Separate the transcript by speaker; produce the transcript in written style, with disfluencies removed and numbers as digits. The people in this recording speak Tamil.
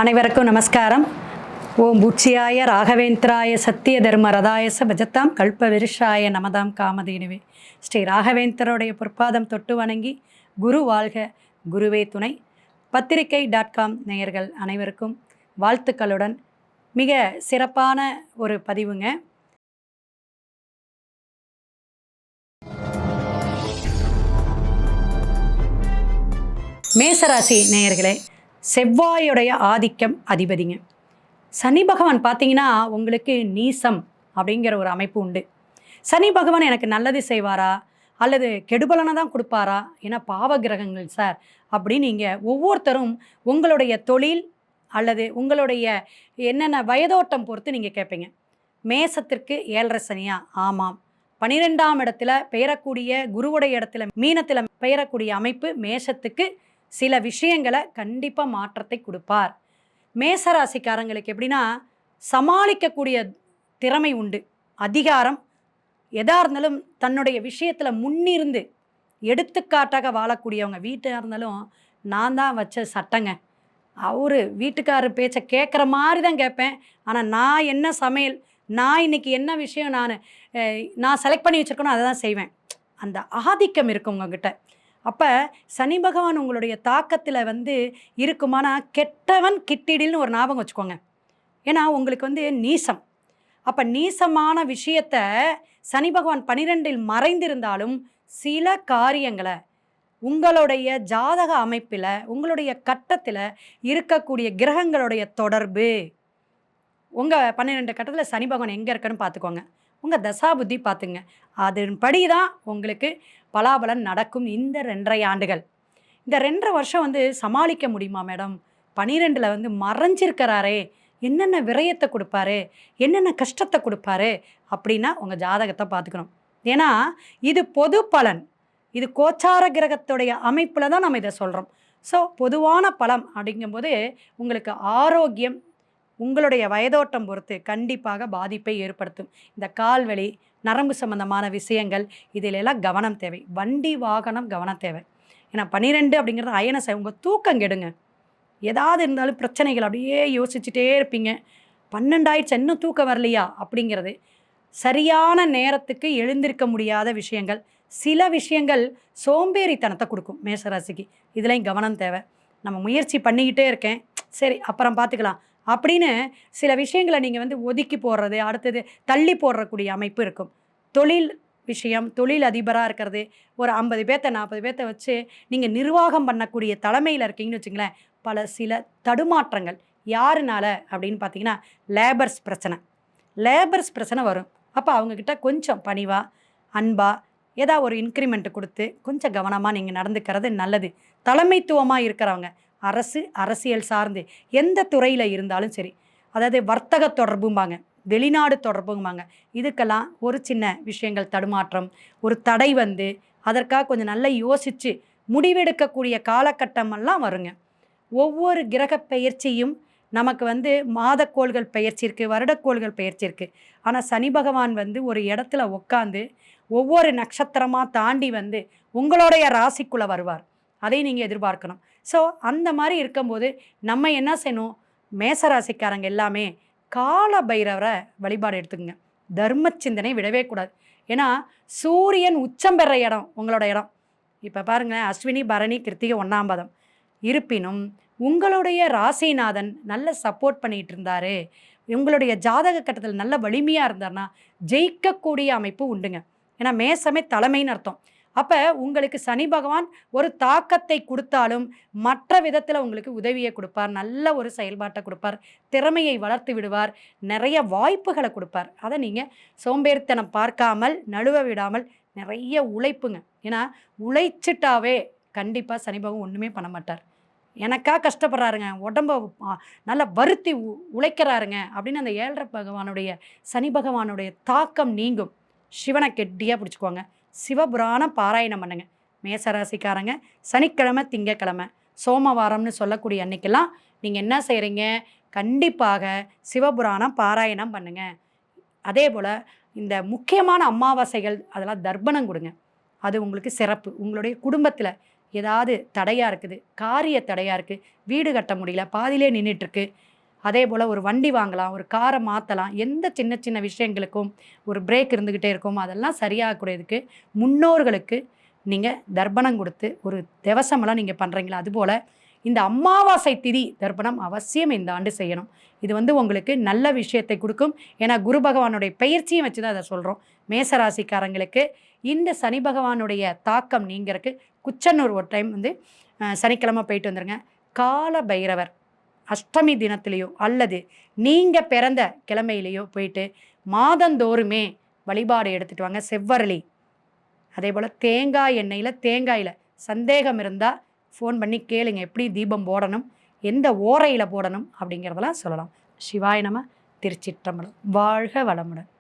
Speaker 1: அனைவருக்கும் நமஸ்காரம். ஓம் பூச்சியாய ராகவேந்திராய சத்திய தர்ம ரதாயச பஜத்தாம் கல்ப விருஷாய நமதாம் காமதேனுவே. ஸ்ரீ ராகவேந்திரோடைய பொற்பாதம் தொட்டு வணங்கி குரு வாழ்க, குருவே துணை. பத்திரிகை.com நேயர்கள் அனைவருக்கும் வாழ்த்துக்களுடன் மிக சிறப்பான ஒரு பதிவுங்க. மேசராசி நேயர்களே, செவ்வாயுடைய ஆதிக்கம் அதிபதிங்க. சனி பகவான் பார்த்தீங்கன்னா உங்களுக்கு நீசம் அப்படிங்கிற ஒரு அமைப்பு உண்டு. சனி பகவான் எனக்கு நல்லது செய்வாரா அல்லது கெடுபலனை தான் கொடுப்பாரா, ஏன்னா பாவ கிரகங்கள் சார் அப்படின்னு நீங்கள் ஒவ்வொருத்தரும் உங்களுடைய தொழில் அல்லது உங்களுடைய என்னென்ன வயதோட்டம் பொறுத்து நீங்கள் கேட்பீங்க. மேசத்திற்கு 7.5 சனியா? ஆமாம். 12ஆம் இடத்துல பெயரக்கூடிய குருவுடைய இடத்துல மீனத்தில் பெயரக்கூடிய அமைப்பு மேஷத்துக்கு சில விஷயங்களை கண்டிப்பாக மாற்றத்தை கொடுப்பார். மேசராசிக்காரங்களுக்கு எப்படின்னா சமாளிக்கக்கூடிய திறமை உண்டு, அதிகாரம். எதா இருந்தாலும் தன்னுடைய விஷயத்தில் முன்னிருந்து எடுத்துக்காட்டாக வாழக்கூடியவங்க. வீட்டாக இருந்தாலும் நான் தான் வச்ச சட்டங்க, அவரு வீட்டுக்காரர் பேச்சை கேட்குற மாதிரி தான் கேட்பேன், ஆனால் நான் என்ன சமையல், நான் இன்றைக்கி என்ன விஷயம் நான் செலக்ட் பண்ணி வச்சுருக்கணும் அதை தான் செய்வேன். அந்த ஆதிக்கம் இருக்கும் உங்ககிட்ட. அப்போ சனி பகவான் உங்களுடைய தாக்கத்தில் இருக்குமானா கெட்டவன் கிட்டிடில்னு ஒரு ஞாபகம் வச்சுக்கோங்க. ஏன்னா உங்களுக்கு நீசம். அப்போ நீசமான விஷயத்தை சனி பகவான் 12இல் மறைந்திருந்தாலும் சில காரியங்களை உங்களுடைய ஜாதக அமைப்பில் உங்களுடைய கட்டத்தில் இருக்கக்கூடிய கிரகங்களுடைய தொடர்பு, உங்கள் 12 கட்டத்தில் சனி பகவான் எங்கே இருக்குன்னு பார்த்துக்கோங்க. உங்கள் தசாபுத்தி பார்த்துங்க. அதன்படி தான் உங்களுக்கு பலாபலன் நடக்கும். இந்த 2.5 ஆண்டுகள், இந்த 2.5 வருஷம் சமாளிக்க முடியுமா மேடம்? 12இல் மறைஞ்சிருக்கிறாரே, என்னென்ன விரயத்தை கொடுப்பாரு, என்னென்ன கஷ்டத்தை கொடுப்பாரு அப்படின்னா உங்கள் ஜாதகத்தை பார்த்துக்கணும். ஏன்னா இது பொது பலன், இது கோச்சார கிரகத்துடைய அமைப்பில் தான் நம்ம இதை சொல்கிறோம். ஸோ பொதுவான பலம் அப்படிங்கும்போது உங்களுக்கு ஆரோக்கியம் உங்களுடைய வயதோட்டம் பொறுத்து கண்டிப்பாக பாதிப்பை ஏற்படுத்தும். இந்த கால்வலி, நரம்பு சம்பந்தமான விஷயங்கள், இதிலெல்லாம் கவனம் தேவை. வண்டி வாகனம் கவனம் தேவை. ஏன்னா 12 அப்படிங்கிறது அயன உங்கள் தூக்கம் கெடுங்க. ஏதாவது இருந்தாலும் பிரச்சனைகள் அப்படியே யோசிச்சுட்டே இருப்பீங்க. 12 ஆயிடுச்சு இன்னும் தூக்கம் வரலையா அப்படிங்கிறது. சரியான நேரத்துக்கு எழுந்திருக்க முடியாத விஷயங்கள், சில விஷயங்கள் சோம்பேறித்தனத்தை கொடுக்கும் மேசராசிக்கு. இதுலேயும் கவனம் தேவை. நம்ம முயற்சி பண்ணிக்கிட்டே இருக்கேன், சரி அப்புறம் பார்த்துக்கலாம் அப்படின்னு சில விஷயங்களை நீங்கள் ஒதுக்கி போடுறது, அடுத்தது தள்ளி போடுறக்கூடிய அமைப்பு இருக்கும். தொழில் விஷயம், தொழில் அதிபராக இருக்கிறது, ஒரு 50 பேர்த்த 40 பேர்த்த வச்சு நீங்கள் நிர்வாகம் பண்ணக்கூடிய தலைமையில் இருக்கீங்கன்னு வச்சுங்களேன், பல சில தடுமாற்றங்கள். யாருனால அப்படின்னு பார்த்தீங்கன்னா லேபர்ஸ் பிரச்சனை வரும். அப்போ அவங்கக்கிட்ட கொஞ்சம் பணிவாக அன்பாக ஏதாவது ஒரு இன்க்ரிமெண்ட் கொடுத்து கொஞ்சம் கவனமாக நீங்கள் நடந்துக்கிறது நல்லது. தலைமைத்துவமாக இருக்கிறவங்க, அரசியல் சார்ந்து எந்த துறையில் இருந்தாலும் சரி, அதாவது வர்த்தக தொடர்பும்பாங்க, வெளிநாடு தொடர்பும்பாங்க, இதுக்கெல்லாம் ஒரு சின்ன விஷயங்கள் தடுமாற்றம், ஒரு தடை அதற்காக கொஞ்சம் நல்லா யோசித்து முடிவெடுக்கக்கூடிய காலகட்டமெல்லாம் வருங்க. ஒவ்வொரு கிரக பெயர்ச்சியும் நமக்கு மாதக்கோள்கள் பெயர்ச்சி இருக்குது, வருடக்கோள்கள் பெயர்ச்சி இருக்குது. ஆனால் சனி பகவான் ஒரு இடத்துல உட்காந்து ஒவ்வொரு நட்சத்திரமாக தாண்டி உங்களுடைய ராசிக்குள்ளே வருவார். அதை நீங்கள் எதிர்பார்க்கணும். ஸோ அந்த மாதிரி இருக்கும்போது நம்ம என்ன செய்யணும், மேசராசிக்காரங்க எல்லாமே கால பைரவரை வழிபாடு எடுத்துக்கங்க. தர்ம சிந்தனை விடவே கூடாது. ஏன்னா சூரியன் உச்சம் பெற இடம் உங்களோட இடம். இப்போ பாருங்களேன், அஸ்வினி பரணி கிருத்திகை 1ஆம் பாதம் இருப்பினும் உங்களுடைய ராசிநாதன் நல்ல சப்போர்ட் பண்ணிகிட்டு இருந்தார், உங்களுடைய ஜாதக கட்டத்தில் நல்ல வலிமையாக இருந்தார்னா ஜெயிக்கக்கூடிய அமைப்பு உண்டுங்க. ஏன்னா மேசமே தலைமைன்னு அர்த்தம். அப்போ உங்களுக்கு சனி பகவான் ஒரு தாக்கத்தை கொடுத்தாலும் மற்ற விதத்தில் உங்களுக்கு உதவியை கொடுப்பார், நல்ல ஒரு செயல்பாட்டை கொடுப்பார், திறமையை வளர்த்து விடுவார், நிறைய வாய்ப்புகளை கொடுப்பார். அதை நீங்கள் சோம்பேறித்தனம் பார்க்காமல் நழுவ விடாமல் நிறைய உழைப்புங்க. ஏன்னா உழைச்சிட்டாவே கண்டிப்பாக சனி பகவான் ஒன்றுமே பண்ண மாட்டார். எனக்கா கஷ்டப்படுறாருங்க, உடம்ப நல்லா வருத்தி உழைக்கிறாருங்க அப்படின்னு அந்த 7.5 பகவானுடைய சனி பகவானுடைய தாக்கம் நீங்கும். சிவனை கெட்டியாக பிடிச்சிக்குவாங்க, சிவபுராணம் பாராயணம் பண்ணுங்க. மேசராசிக்காரங்க சனிக்கிழமை, திங்கக்கிழமை, சோமவாரம்னு சொல்லக்கூடிய அன்னைக்கெல்லாம் நீங்கள் என்ன செய்கிறீங்க, கண்டிப்பாக சிவபுராணம் பாராயணம் பண்ணுங்க. அதே போல் இந்த முக்கியமான அமாவாசைகள் அதெல்லாம் தர்ப்பணம் கொடுங்க. அது உங்களுக்கு சிறப்பு. உங்களுடைய குடும்பத்தில் ஏதாவது தடையாக இருக்குது, காரிய தடையாக இருக்குது, வீடு கட்ட முடியல, பாதியிலே நின்றுட்டுருக்கு, அதே போல் ஒரு வண்டி வாங்கலாம், ஒரு காரை மாற்றலாம், எந்த சின்ன சின்ன விஷயங்களுக்கும் ஒரு பிரேக் இருந்துக்கிட்டே இருக்கும், அதெல்லாம் சரியாகக்கூடியதுக்கு முன்னோர்களுக்கு நீங்கள் தர்ப்பணம் கொடுத்து ஒரு திவசமெல்லாம் நீங்கள் பண்ணுறீங்களா, அதுபோல் இந்த அமாவாசை திதி தர்ப்பணம் அவசியம் இந்த ஆண்டு செய்யணும். இது உங்களுக்கு நல்ல விஷயத்தை கொடுக்கும். ஏன்னா குரு பகவானுடைய பயிற்சியும் வச்சு தான் அதை சொல்கிறோம். மேசராசிக்காரங்களுக்கு இந்த சனி பகவானுடைய தாக்கம் நீங்கிறதுக்கு குச்சனூர் ஒரு டைம் சனிக்கிழமை போயிட்டு வந்துருங்க. கால பைரவர் அஷ்டமி தினத்திலேயோ அல்லது நீங்கள் பிறந்த கிழமையிலேயோ போயிட்டு மாதந்தோறுமே வழிபாடு எடுத்துகிட்டு வாங்க. செவ்வரளி, அதே போல் தேங்காய் எண்ணெயில் தேங்காயில் சந்தேகம் இருந்தால் ஃபோன் பண்ணி கேளுங்க, எப்படி தீபம் போடணும், எந்த ஓரையில் போடணும் அப்படிங்கிறதெல்லாம் சொல்லலாம். சிவாய நம. திருச்சிற்றம்பலம். வாழ்க வளமுடன்.